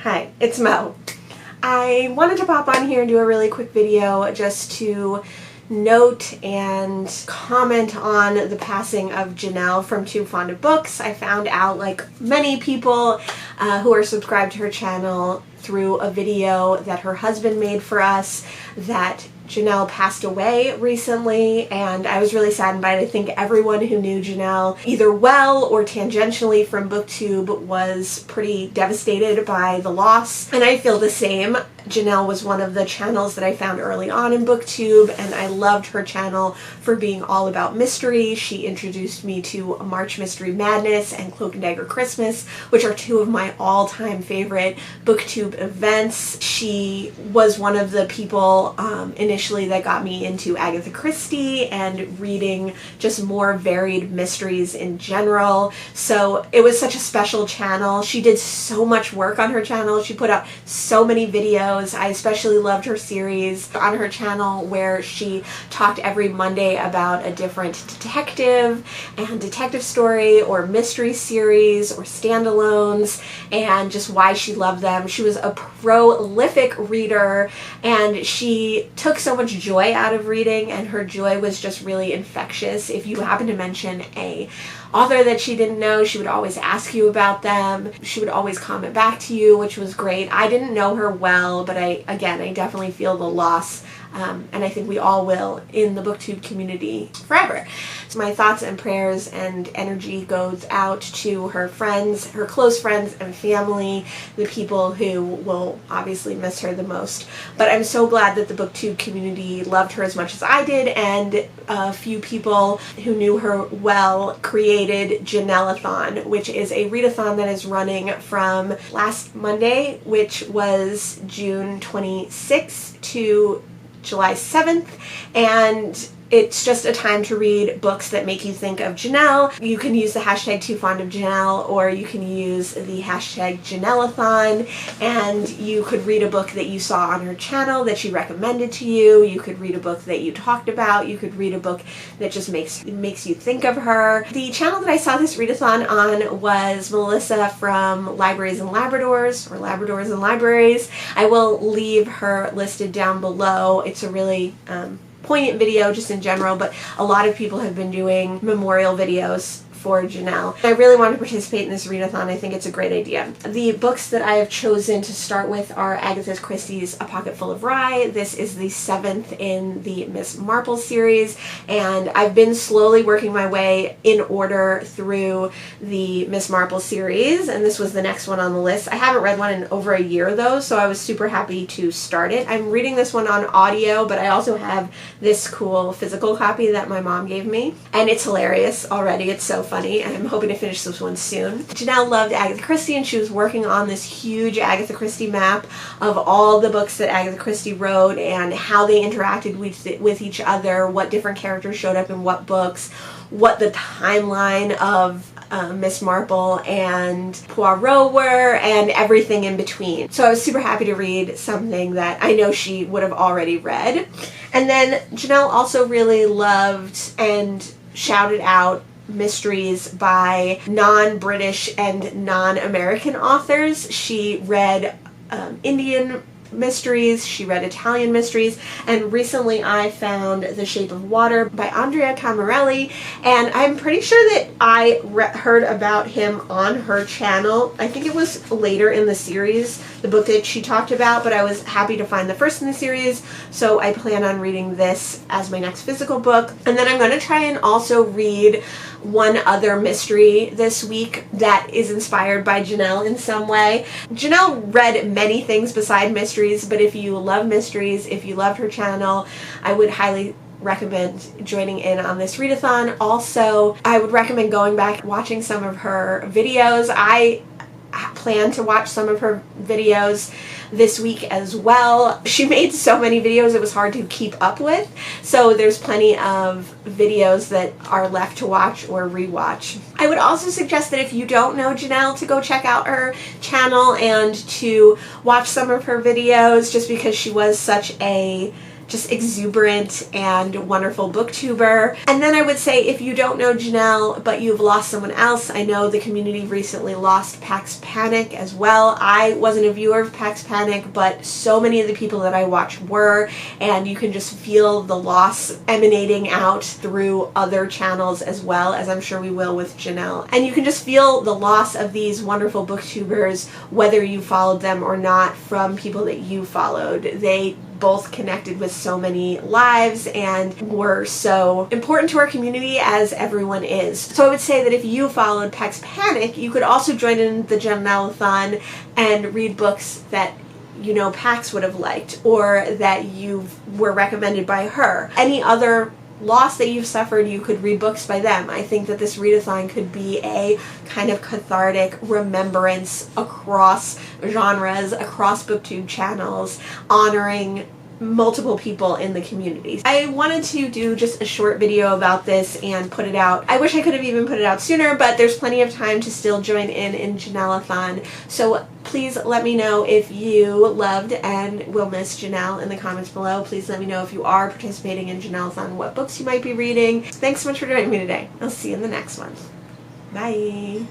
Hi, it's Mo. I wanted to pop on here and do a really quick video just to note and comment on the passing of Janelle from Too Fond of Books. I found out, like many people who are subscribed to her channel, through a video that her husband made for us, that Janelle passed away recently, and I was really saddened by it. I think everyone who knew Janelle, either well or tangentially from Booktube, was pretty devastated by the loss, and I feel the same. Janelle was one of the channels that I found early on in Booktube, and I loved her channel for being all about mystery. She introduced me to March Mystery Madness and Cloak and Dagger Christmas, which are two of my all-time favorite Booktube events. She was one of the people initially that got me into Agatha Christie and reading just more varied mysteries in general. So it was such a special channel. She did so much work on her channel. She put out so many videos. I especially loved her series on her channel where she talked every Monday about a different detective and detective story or mystery series or standalones and just why she loved them. She was a prolific reader and she took so much joy out of reading, and her joy was just really infectious. If you happen to mention a author that she didn't know, she would always ask you about them. She would always comment back to you, which was great. I didn't know her well, but I definitely feel the loss, and I think we all will in the Booktube community forever. So my thoughts and prayers and energy goes out to her friends, her close friends and family, the people who will obviously miss her the most. But I'm so glad that the Booktube community loved her as much as I did, and a few people who knew her well created Janellathon, which is a readathon that is running from last Monday, which was June 26th, to July 7th, and it's just a time to read books that make you think of Janelle. You can use the hashtag #TooFondOfJanelle, or you can use the hashtag Janellathon, and you could read a book that you saw on her channel that she recommended to you. You could read a book that you talked about. You could read a book that just makes you think of her. The channel that I saw this readathon on was Melissa from Libraries and Labradors, or Labradors and Libraries. I will leave her listed down below. It's a really poignant video just in general, but a lot of people have been doing memorial videos for Janelle. I really want to participate in this readathon. I think it's a great idea. The books that I have chosen to start with are Agatha Christie's A Pocket Full of Rye. This is the 7th in the Miss Marple series, and I've been slowly working my way in order through the Miss Marple series, and this was the next one on the list. I haven't read one in over a year though, so I was super happy to start it. I'm reading this one on audio, but I also have this cool physical copy that my mom gave me, and it's hilarious already. It's so funny, and I'm hoping to finish this one soon. Janelle loved Agatha Christie, and she was working on this huge Agatha Christie map of all the books that Agatha Christie wrote and how they interacted with each other, what different characters showed up in what books, what the timeline of Miss Marple and Poirot were, and everything in between. So I was super happy to read something that I know she would have already read. And then Janelle also really loved and shouted out mysteries by non-British and non-American authors. She read Indian mysteries, she read Italian mysteries, and recently I found The Shape of Water by Andrea Camilleri, and I'm pretty sure that I heard about him on her channel. I think it was later in the series, the book that she talked about, but I was happy to find the first in the series, so I plan on reading this as my next physical book. And then I'm going to try and also read one other mystery this week that is inspired by Janelle in some way. Janelle read many things beside mysteries, but if you love mysteries, if you loved her channel, I would highly recommend joining in on this readathon. Also, I would recommend going back and watching some of her videos. I plan to watch some of her videos this week as well. She made so many videos it was hard to keep up with, so there's plenty of videos that are left to watch or rewatch. I would also suggest that if you don't know Janelle, to go check out her channel and to watch some of her videos, just because she was such a just exuberant and wonderful booktuber. And then I would say, if you don't know Janelle but you've lost someone else, I know the community recently lost Pax Panic as well. I wasn't a viewer of Pax Panic, but so many of the people that I watch were, and you can just feel the loss emanating out through other channels as well, as I'm sure we will with Janelle. And you can just feel the loss of these wonderful booktubers, whether you followed them or not, from people that you followed. They both connected with so many lives and were so important to our community, as everyone is. So I would say that if you followed Pax Panic, you could also join in the Janellathon and read books that you know Pax would have liked, or that you were recommended by her. Any other loss that you've suffered, you could read books by them. I think that this readathon could be a kind of cathartic remembrance across genres, across booktube channels, honoring multiple people in the community. I wanted to do just a short video about this and put it out. I wish I could have even put it out sooner, but there's plenty of time to still join in Janellathon. So please let me know if you loved and will miss Janelle in the comments below. Please let me know if you are participating in Janellathon, what books you might be reading. Thanks so much for joining me today. I'll see you in the next one. Bye!